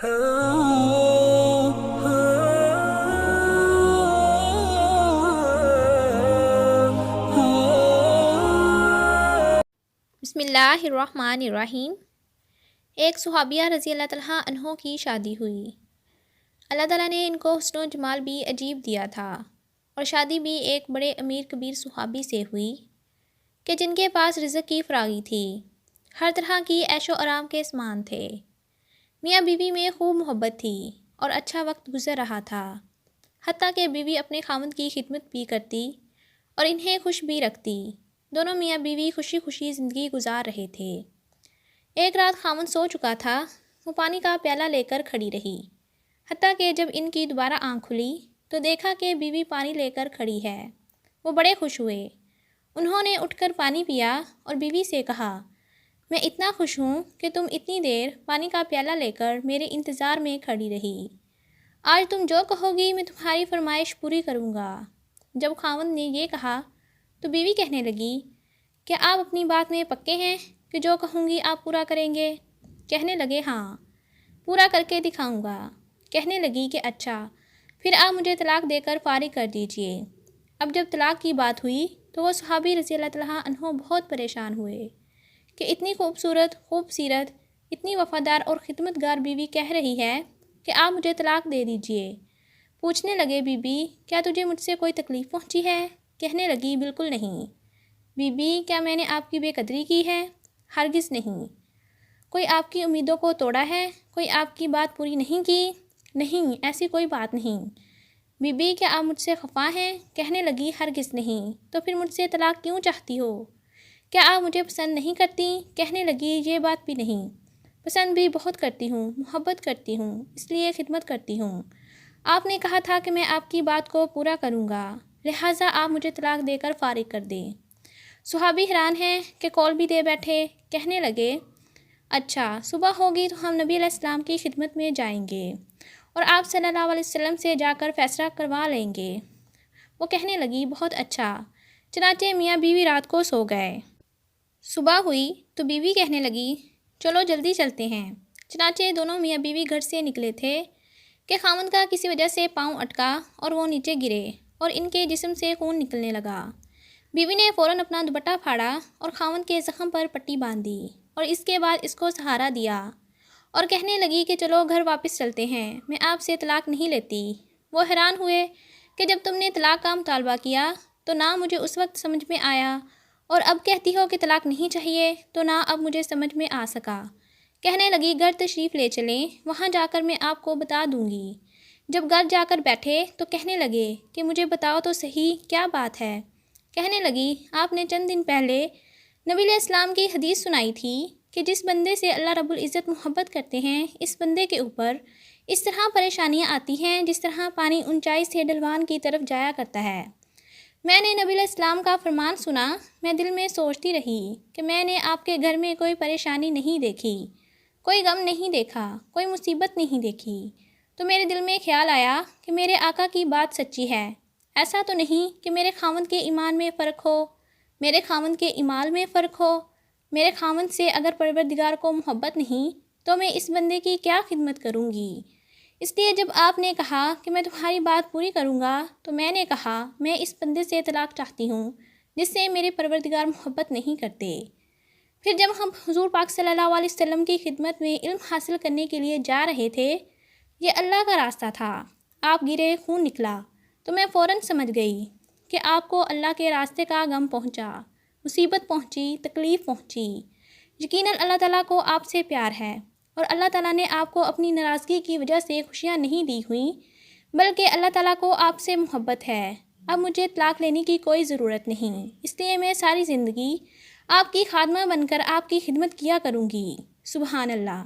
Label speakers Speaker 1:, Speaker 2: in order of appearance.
Speaker 1: بسم اللہ الرحمن الرحیم۔ ایک صحابیہ رضی اللہ تعالیٰ عنہ کی شادی ہوئی۔ اللہ تعالیٰ نے ان کو حسن و جمال بھی عجیب دیا تھا، اور شادی بھی ایک بڑے امیر کبیر صحابی سے ہوئی کہ جن کے پاس رزق کی فراغی تھی، ہر طرح کی عیش و آرام کے سامان تھے۔ میاں بیوی میں خوب محبت تھی اور اچھا وقت گزر رہا تھا، حتیٰ کہ بیوی اپنے خاوند کی خدمت بھی کرتی اور انہیں خوش بھی رکھتی۔ دونوں میاں بیوی خوشی خوشی زندگی گزار رہے تھے۔ ایک رات خاوند سو چکا تھا، وہ پانی کا پیالہ لے کر کھڑی رہی، حتیٰ کہ جب ان کی دوبارہ آنکھ کھلی تو دیکھا کہ بیوی پانی لے کر کھڑی ہے۔ وہ بڑے خوش ہوئے۔ انہوں نے اٹھ کر پانی پیا اور بیوی سے کہا، میں اتنا خوش ہوں کہ تم اتنی دیر پانی کا پیالہ لے کر میرے انتظار میں کھڑی رہی۔ آج تم جو کہو گی میں تمہاری فرمائش پوری کروں گا۔ جب خاوند نے یہ کہا تو بیوی کہنے لگی، کیا آپ اپنی بات میں پکے ہیں کہ جو کہوں گی آپ پورا کریں گے؟ کہنے لگے، ہاں، پورا کر کے دکھاؤں گا۔ کہنے لگی کہ اچھا، پھر آپ مجھے طلاق دے کر فارغ کر دیجئے۔ اب جب طلاق کی بات ہوئی تو وہ صحابی رضی اللہ تعالیٰ عنہ بہت پریشان ہوئے کہ اتنی خوبصورت، خوب سیرت، اتنی وفادار اور خدمت گار بیوی کہہ رہی ہے کہ آپ مجھے طلاق دے دیجئے۔ پوچھنے لگے، بی بی کیا تجھے مجھ سے کوئی تکلیف پہنچی ہے؟ کہنے لگی، بالکل نہیں۔ بی بی کیا میں نے آپ کی بے قدری کی ہے؟ ہرگز نہیں۔ کوئی آپ کی امیدوں کو توڑا ہے؟ کوئی آپ کی بات پوری نہیں کی؟ نہیں، ایسی کوئی بات نہیں۔ بی بی کیا آپ مجھ سے خفا ہیں؟ کہنے لگی، ہرگز نہیں۔ تو پھر مجھ سے طلاق کیوں چاہتی ہو؟ کیا آپ مجھے پسند نہیں کرتی؟ کہنے لگی، یہ بات بھی نہیں، پسند بھی بہت کرتی ہوں، محبت کرتی ہوں، اس لیے خدمت کرتی ہوں۔ آپ نے کہا تھا کہ میں آپ کی بات کو پورا کروں گا، لہٰذا آپ مجھے طلاق دے کر فارغ کر دیں۔ صحابی حیران ہیں کہ قول بھی دے بیٹھے۔ کہنے لگے، اچھا، صبح ہوگی تو ہم نبی علیہ السلام کی خدمت میں جائیں گے اور آپ صلی اللہ علیہ وسلم سے جا کر فیصلہ کروا لیں گے۔ وہ کہنے لگی، بہت اچھا۔ چنانچہ میاں بیوی رات کو سو گئے۔ صبح ہوئی تو بیوی کہنے لگی، چلو جلدی چلتے ہیں۔ چنانچہ دونوں میاں بیوی گھر سے نکلے تھے کہ خاوند کا کسی وجہ سے پاؤں اٹکا اور وہ نیچے گرے اور ان کے جسم سے خون نکلنے لگا۔ بیوی نے فوراً اپنا دوپٹہ پھاڑا اور خاوند کے زخم پر پٹی باندھ دی اور اس کے بعد اس کو سہارا دیا اور کہنے لگی کہ چلو گھر واپس چلتے ہیں، میں آپ سے طلاق نہیں لیتی۔ وہ حیران ہوئے کہ جب تم نے طلاق کا مطالبہ کیا تو نہ مجھے اس وقت سمجھ میں آیا، اور اب کہتی ہو کہ طلاق نہیں چاہیے تو نہ اب مجھے سمجھ میں آ سکا۔ کہنے لگی، گھر تشریف لے چلیں، وہاں جا کر میں آپ کو بتا دوں گی۔ جب گھر جا کر بیٹھے تو کہنے لگے کہ مجھے بتاؤ تو صحیح، کیا بات ہے؟ کہنے لگی، آپ نے چند دن پہلے نبی علیہ السلام کی حدیث سنائی تھی کہ جس بندے سے اللہ رب العزت محبت کرتے ہیں، اس بندے کے اوپر اس طرح پریشانیاں آتی ہیں جس طرح پانی اونچائی سے ڈھلوان کی طرف جایا کرتا ہے۔ میں نے نبی علیہ السلام کا فرمان سنا، میں دل میں سوچتی رہی کہ میں نے آپ کے گھر میں کوئی پریشانی نہیں دیکھی، کوئی غم نہیں دیکھا، کوئی مصیبت نہیں دیکھی، تو میرے دل میں خیال آیا کہ میرے آقا کی بات سچی ہے۔ ایسا تو نہیں کہ میرے خاوند کے ایمان میں فرق ہو، میرے خاوند کے ایمال میں فرق ہو؟ میرے خاوند سے اگر پروردگار کو محبت نہیں تو میں اس بندے کی کیا خدمت کروں گی؟ اس لیے جب آپ نے کہا کہ میں تمہاری بات پوری کروں گا تو میں نے کہا، میں اس بندے سے طلاق چاہتی ہوں جس سے میرے پروردگار محبت نہیں کرتے۔ پھر جب ہم حضور پاک صلی اللہ علیہ وسلم کی خدمت میں علم حاصل کرنے کے لیے جا رہے تھے، یہ اللہ کا راستہ تھا، آپ گرے، خون نکلا، تو میں فوراً سمجھ گئی کہ آپ کو اللہ کے راستے کا غم پہنچا، مصیبت پہنچی، تکلیف پہنچی۔ یقیناً اللہ تعالیٰ کو آپ سے پیار ہے، اور اللہ تعالیٰ نے آپ کو اپنی ناراضگی کی وجہ سے خوشیاں نہیں دی ہوئیں، بلکہ اللہ تعالیٰ کو آپ سے محبت ہے۔ اب مجھے طلاق لینے کی کوئی ضرورت نہیں، اس لیے میں ساری زندگی آپ کی خادمہ بن کر آپ کی خدمت کیا کروں گی۔ سبحان اللہ۔